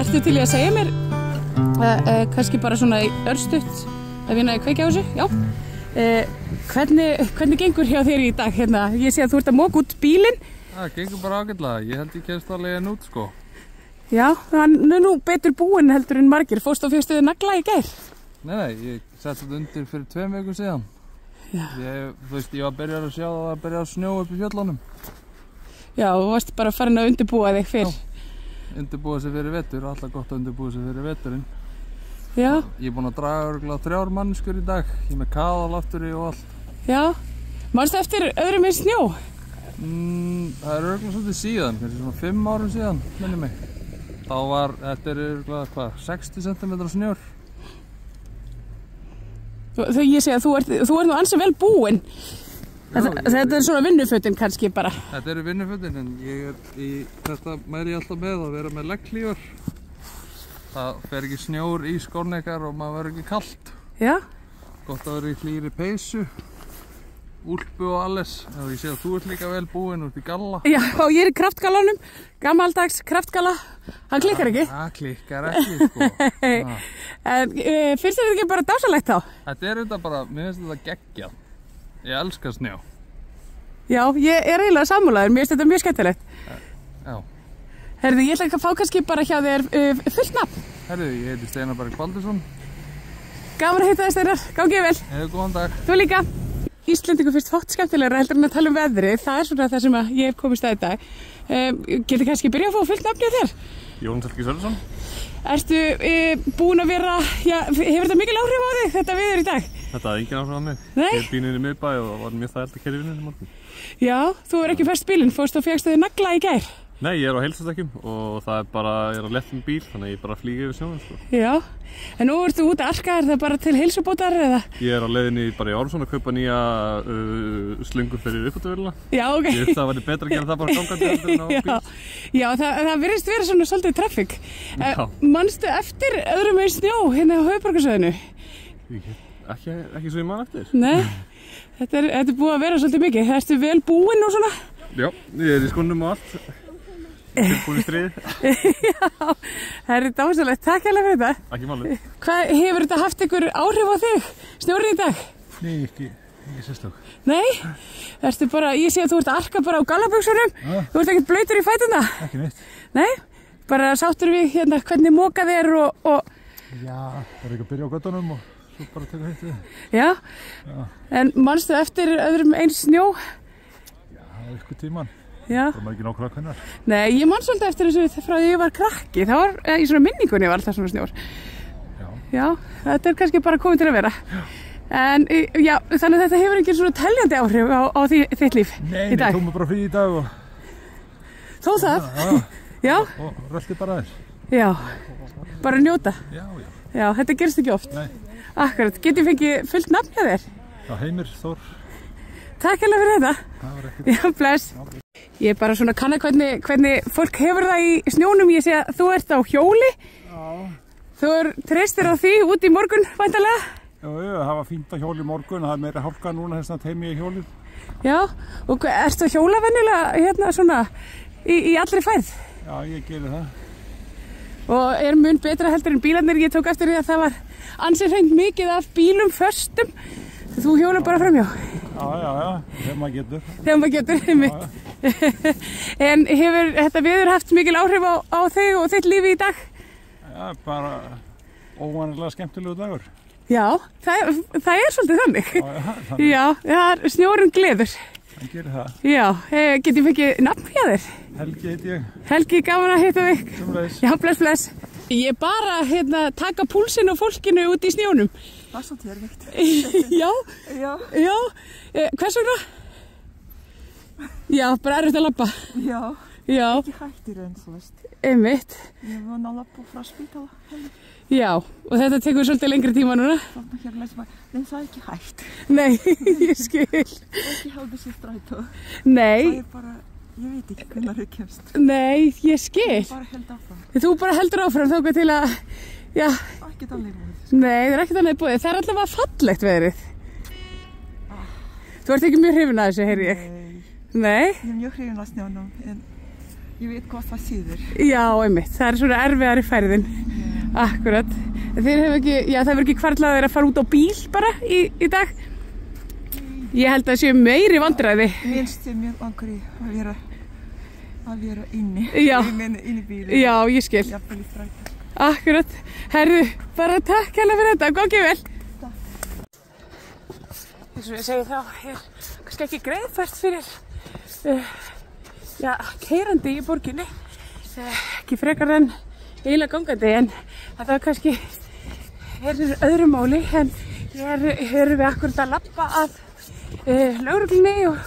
Ertu til í að segja mér, kannski bara svona í örstutt að vinna í Kveikjahúsi, já. Hvernig gengur hjá þér í dag hérna? Ég sé að þú ert að moka út bílinn. Það gengur bara ágætlega, ég held ég kemst alveg en út sko. Já, hann er nú betur búinn heldur en margir. Fórstu og fékkstu þið nagla í gær? Nei, ég setti þetta undir fyrir 2 vikum síðan. Já. Þú veist, ég var byrjað að sjá að það var byrjað að snjó upp í fjöllunum. Já, þú varst bara farin að undirbúa þig fyrr. Já, undirbúa sig fyrir vetur, alltaf gott að undirbúa sig fyrir veturinn. Já. Ég er búinn að draga örugglega 3 manneskjur í dag, ég er með kaðalafturi og allt. Já, manstu eftir öðrum eins snjó? Það er örugglega svolítið síðan, kannski svona 5 árum síðan, minni mig. Þá var, þetta er örugglega, hvað, 60 cm snjór. Þegar ég segi að þú ert nú ansi vel búinn. Þetta er svona vinnufötin kannski bara. Þetta eru vinnufötin, en þetta mæri ég alltaf með að vera með legghlífar. Það fer ekki snjór í skórnekar og maður verður ekki kalt. Já. Gott að vera í hlýri peysu, úlpu og alles. Og ég sé að þú ert líka vel búinn út í galla. Já, og ég er í kraftgallanum, gammaldags kraftgalla. Hann klikkar ekki? Það klikkar ekki, sko. En finnst þér þetta ekki bara dásalegt þá? Þetta er þetta bara, mér finnst þetta geggjað. Ég elska snjó. Já, ég er eiginlega sammálaður, mér finnst þetta mjög skemmtilegt. Já. Herðu, ég ætla ekki að fá kannski bara hjá þér fullt nafn. Herðu, ég heiti Steinar Berg Baldursson. Gaman að hitta þig, Steinar, gangið vel. Góðan dag. Þú líka. Íslendingur finnst fátt skemmtilegra heldur en að tala veðrið, það er svona það sem ég hef komist að í dag. Getur kannski byrjað að fá fullt nafn hjá þér? Jónas Helgi Sölvason. Ertu búin að vera, já, hefur þetta mikil áhrif á þig þetta veður í dag? Þetta hafði engin áhrif á mig. Nei? Ég er bínuð í miðbæ og það var mjög þægilegt að keyra í vinnunni í morgun. Já, þú er ekki fest bílinn, fórstu og fékkstu þig nagla í gær? Nei, ég er á heilsustekkjum og það er bara, ég er á léttum bíl, þannig að ég bara flýg yfir snjóinn, sko. Já, en nú ertu út að arka, er það bara til heilsubótar eða? Ég er á leiðinni bara í Árásson að kaupa nýja slöngur fyrir uppátuvélina. Já, ok. Ég veist að það væri betra að gera það bara gangandi heldur en á bíl. Já, það virðist vera svona svolítið traffík. Já. Manstu eftir öðrum eins snjó hérna á höfuðborgarsvæðinu? Ekki svo ég man eftir. Nei, þetta er búið að vera svolítið mikið. Ertu vel búinn og svona? Já, ég er í skónum og allt. Tilbúin í stríð. Já, það er dásalegt. Takk hérlega fyrir þetta. Ekki málið. Hvað hefur þetta haft ykkur áhrif á þig? Snjórið í dag? Nei, ekki sérstök. Nei? Ertu bara, ég sé að þú ert að arka bara á gallabuxunum. Þú ert ekkert blautur í fætuna? Ekki neitt. Nei? Bara sáttur við hérna hvernig moka þér og... Já, það er ekki að byrja á göttunum og svo bara taka heitt við. Já? En manstu eftir öðrum eins snjó? Já, eitthvað tíman. Já. Það var ekki nákvæmlega hvernar. Nei, ég man svolítið eftir þessu frá því ég var krakki. Það var, í svona minningunni var alltaf svona snjór. Já, þetta er kannski bara komið til að vera. Já. En, já, þannig að þetta hefur ekki svona teljandi áhrif á þitt líf í dag. Nei, tók mig bara frí í dag og... Þó það? Já. Og rölti bara aðeins. Já, bara njóta. Já. Já, þetta gerist ekki oft. Nei. Akkurat, get ég fengið fullt nafn hjá þér? Já, Heimir Þór. Takk hérlega fyrir þetta. Það var ekkert. Já, bless. Ég er bara svona kanna hvernig fólk hefur það í snjónum. Ég sé að þú ert á hjóli. Já. Þú treystir á því út í morgun, væntanlega? Já, það var fínt að hjóli í morgun. Það er meira hálka núna þess að heimi í hjólið. Já, og ertu að hjóla venjulega hérna svona í allri færð? Já, ég geri það. Og er mun betra heldur en bílarnir. Ég tók eftir því að það var ansi hreint mikið af bílum föstum. Þú hjólar bara framhjá. Já, þegar maður getur. Þegar maður getur, einmitt. En hefur þetta veður haft mikil áhrif á þig og þitt lífi í dag? Já, bara óvanalega skemmtilegu dagur. Já, það er svolítið þannig. Já, það er snjórinn gleður. Hann gerir það. Já, get ég fengið nafn hjá þér? Helgi heiti ég. Helgi, gaman að hitta þig. Sömuleiðis. Já, bless. Ég bara taka púlsinn á fólkinu út í snjónum. Það er svolítið erfitt. Já. Hvers vegna? Já, bara erfitt að labba. Já. Ekki hægt í raun, þú veist. Einmitt. Ég var að labba frá spítala. Já, og þetta tekur svolítið lengri tíma núna? Þannig að hérna en það er ekki hægt. Nei, ég skil. Ekki haldið sér strætó. Nei. Það er bara, ég veit ekki hvernig það kemst. Nei, ég skil. Ég bara held áfram. Þú bara heldur áfram þókað til að, já. Ekkert alveg búið. Nei, það er ekkert alveg búið. Það er allavega fallegt veðrið. Þú ert ekki mjög hrifin að þessu, heyri ég. Nei. Ég mjög hrifin af snjónum, en ég veit hvað það síður. Já, einmitt. Það svona erfiðar í færðin. Akkurat. Þeir hefur ekki, já, það hefur ekki hvarflað að fara út á bíl bara í dag. Ég held að það séu meiri vandræði. Mér finnst þið mjög angri að vera inni. Já. Ég meina inni í bíli. Já, ég skil. Jafnvel í strætó. Akkurat. Herðu, bara takk hérlega fyrir þetta. Gangi vel. Eins og ég segi þá kannski ekki greiðfært fyrir keyrandi í borginni. Ekki frekar en eiginlega gangandi, en það var kannski öðru máli. En hér erum við akkurat að labba að lögreglunni og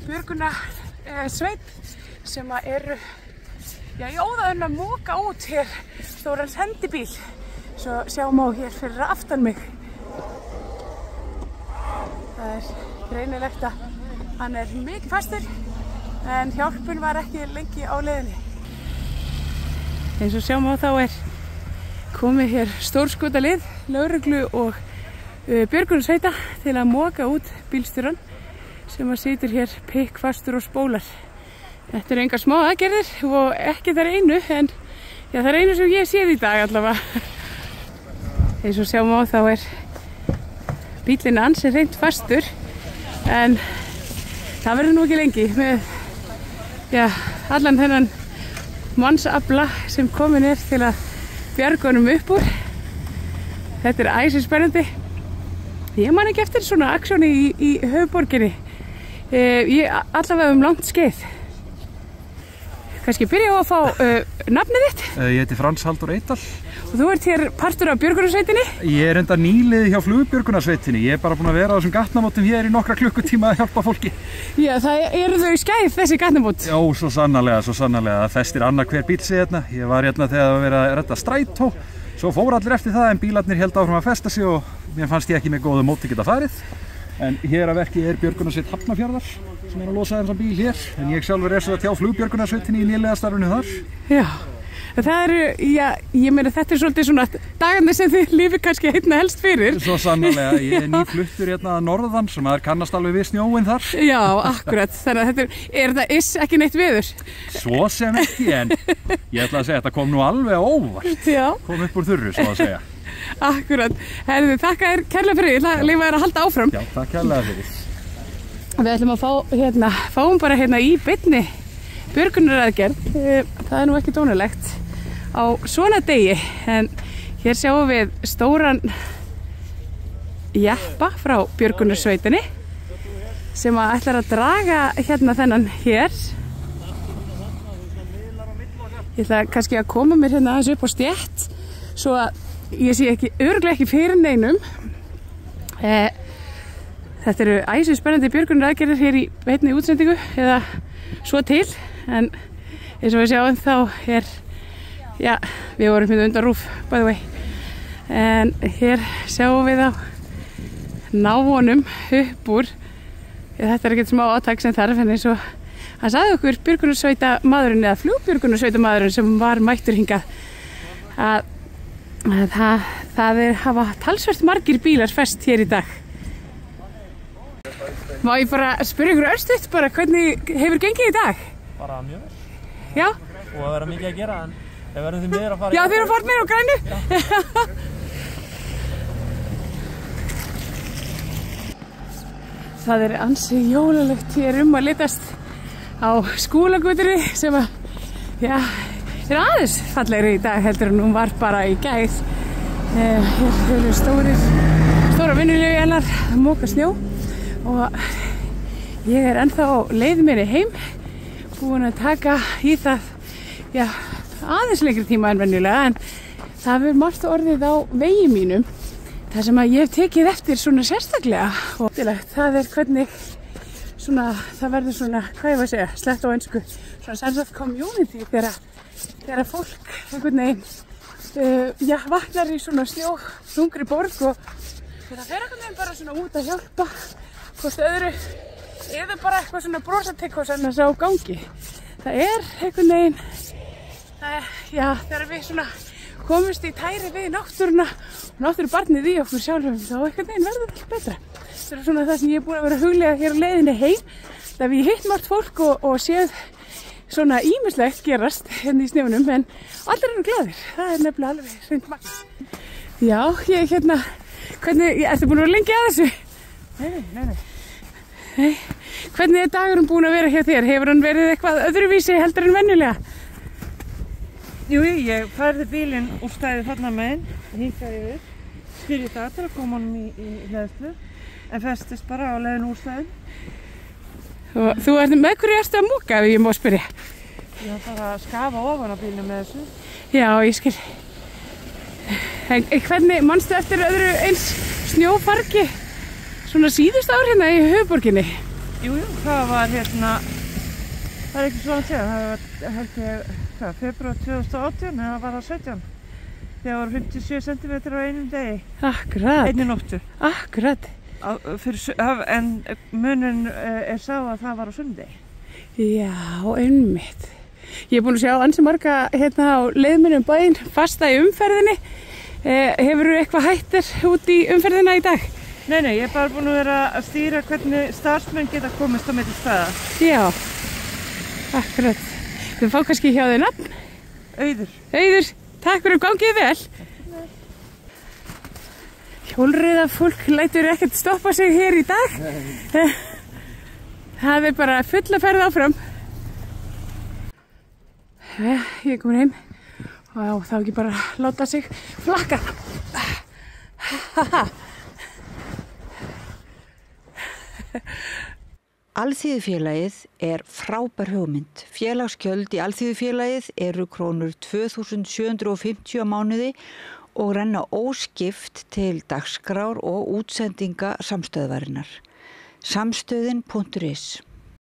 björgunarsveit sem eru í óðaðun að moka út hér stóran sendibíl. Svo sjáum á hér fyrir aftan mig. Það er greinilegt að hann er mikið fastur, en hjálpun var ekki lengi á leiðinni. Eins og sjáum á þá er komið hér stórskotalið, lögreglu og björgunarsveita til að moka út bílstjórann sem að situr hér pikkfastur og spólar. Þetta eru engar smá aðgerðir og ekki þær einu, en já, það er einu sem ég séð í dag allavega. Eins og sjáum á þá er bílinn ansi hreint fastur, en það verður nú ekki lengi með allan þennan mannsafla sem komin er til að bjarga honum upp úr. Þetta er æsispennandi. Ég man ekki eftir svona aksjóni í höfuðborginni. Allavega langt skeið. Kannski byrja á að fá nafnið þitt. Ég heiti Frans Halldór Eydal. Og þú ert hér partur af björgunarsveitinni? Ég er enda nýliði hjá flugbjörgunarsveitinni. Ég er bara búinn að vera á þessum gatnamótum hér í nokkra klukkutíma að hjálpa fólki. Já, það eru þau skæð, þessi gatnamót? Já, svo sannarlega. Það festir annar hver bíl sig hérna. Ég var hérna þegar það var verið að redda strætó. Svo fór allir eftir það, en bílarnir héldu áfram að festa sig og mér fannst ég ekki með góðu móti geta farið. En hér að verki er björgunarsveit Hafnarfjarðar sem er að losa þennan bíl hér. En ég sjálfur er svo að tjá flugbjörgunarsveitinni í nýlega starfinu þar. Já. Það eru, ég meina þetta er svolítið svona dagarnir sem þið lifið kannski einna helst fyrir. Svo sannarlega, ég er nýfluttur hérna að norðan sem maður kannast alveg við snjóinn þar. Já, akkurat, þannig að þetta er það ekki neitt veður? Svo sem ekki, en ég ætla að segja að þetta kom nú alveg óvart. Já. Kom upp úr þurru, svo að segja. Akkurat, herðu, þakka þér kærlega fyrir, ég ætla að lifa þér að halda áfram. Já, takk kærlega fyrir. Við ætlum að fáum bara í beinni björgunaraðgerð, það er nú ekki dónalegt á svona degi, en hér sjáum við stóran jeppa frá björgunarsveitinni sem ætlar að draga þennan hér. Ég ætla kannski að koma mér aðeins upp á stétt svo að ég sé örugglega ekki fyrir neinum. Þetta eru æsispennandi björgunaraðgerðir hér í beinni útsendingu eða svo til, en eins og við sjáum þá við vorum hérna undan rúf, by the way, en hér sjáum við á náunum upp úr. Þetta er ekkert smá átak sem þarf, en eins og hann sagði okkur björgunarsveita maðurinn eða flugbjörgunarsveita maðurinn sem var mættur hingað að það hafa talsvert margir bílar fest hér í dag. Má ég bara spyrja ykkur örstutt bara hvernig hefur gengið í dag? Bara mjög vel. Já? Og að vera mikið að gera, en við verðum því miður að fara. Já, þið eru farnir á grænu? Það er ansi jólalegt hér að litast á Skúlagötunni sem er aðeins fallegri í dag heldur en hún var bara í gær. Hér eru stóra vinnuvélar að moka snjó og ég er ennþá á leið minni heim, búin að taka í það aðeins lengri tíma en venjulega, en það verður margt orðið á vegi mínum það sem að ég hef tekið eftir svona sérstaklega og það er hvernig það verður svona, hvað ég var að segja, slett á ensku, svona sense of community þegar fólk einhvern veginn vaknar í svona snjóþungri borg og það fer einhvern veginn bara svona út að hjálpa hvort öðru eða bara eitthvað svona brosatekos annars á gangi. Það er einhvern veginn þegar við svona komumst í tæri við náttúruna og náttúrubarnið í okkur sjálfum þá einhvern veginn verður allt betra. Það er svona það sem ég er búin að vera að huglega hér á leiðinni heim alltaf, ég hitt margt fólk og séð svona ýmislegt gerast hérna í snjónum, en allir eru glaðir. Það er nefnilega alveg hreint magn. Já, ég hvernig, ertu búin að vera lengi að þessu? Nei. Hvernig er dagurinn búin að vera hjá þér? Hefur hann verið eitthvað öðruvísi heldur en venjulega? Jú, ég færði bílinn úr stæði þarna meginn, hingað yfir, fyrir dag til að koma honum í hleðslu, en festist bara á leiðinu úr stæðin. Og þú ert með hverju ertu að múka, ef ég má spyrja? Ég var bara að skafa ofan á bílnum með þessu. Já, ég skil. En hvernig, manstu eftir öðru eins snjófargi svona síðust ár hérna í höfuðborginni? Jú, það var það er ekki svona að segja, það var held ég, febrúar 2018 eða var það 17. Þegar voru 57 cm á einum degi. Akkurat. Einni nóttu. Akkurat. En munurinn er sá að það var á sunnudegi. Já, einmitt. Ég er búin að sjá ansi marga hérna á leiðminni bæinn, fasta í umferðinni. Hefurðu eitthvað hættir út í umferðina í dag? Nei, ég er bara búin að vera að stýra hvernig starfsmenn geta komist á milli staða. Já, akkurat. Þú fá kannski hjá þér nafn? Auður. Auður, takk fyrir, gangið vel. Hjólreiða fólk lætur ekkert stoppa sig hér í dag. Það er bara fulla ferð áfram. Ég er komin heim og þá ekki bara láta sig flakka. Alþýðufélagið er frábær hugmynd. Félagsgjöld í Alþýðufélagið eru krónur 2.750 á mánuði og renna óskipt til dagskrár og útsendinga samstöðvarinnar. Samstöðin.is